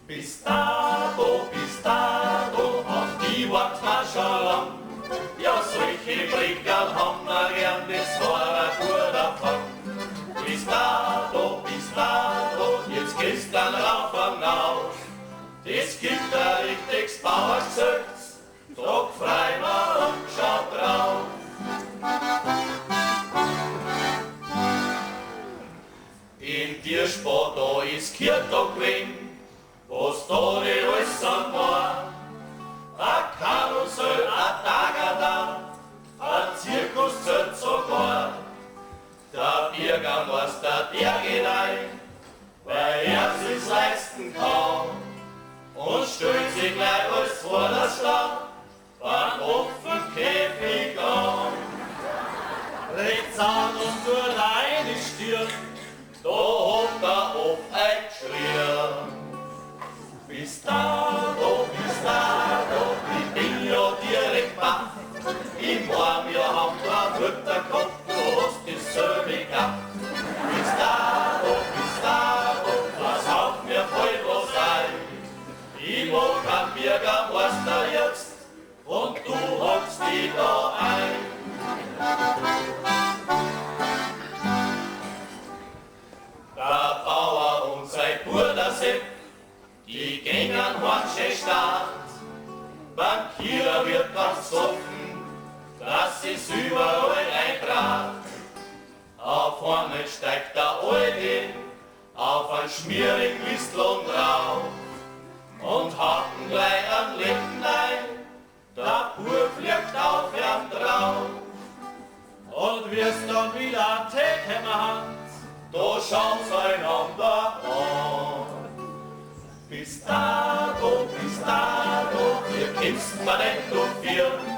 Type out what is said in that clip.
Bis dato, auf die wartet man schon lang. Ja, solche Brickerl haben wir gern, das war ein guter Fang. Bis dato, jetzt geht's dann rauf und raus. Das gibt ein richtiges Bauergesötz, trag frei mal und schau drauf. In Tiersport, da ist Kirchtag gewesen, was da nicht alles an war. Ein Karussell, ein Tagada, ein Zirkuszelt sogar. Der Bürgermeister, der geht ein, weil er sich's leisten kann. Und stellt sich gleich als Vorderschlag beim offenen Käfig an. Rechts an und tut eine Stirn, da hat er auf eingeschrien. Bis dato, ich bin ja direkt baff. Ich mein, wir haben da Mütter gehabt, du hast dasselbe gehabt. Bis dato, was auf mir voll was ein. Ich mag am Bürgermeister jetzt und du hockst dich da ein. Der Bauer und sein Bruder Sepp, die gängen manche Staat. Beim Kieler wird ganz offen, dass es überall eintracht. Auf einmal steigt der Alte auf ein schmierigen Whistling drauf und haut ihn gleich an Lippen ein. Der Bub fliegt auf ihm drauf. Und wie's dann wieder Teekämmer hat, da schauen sie einander an. Bis dato, wie kommst du denn dafür?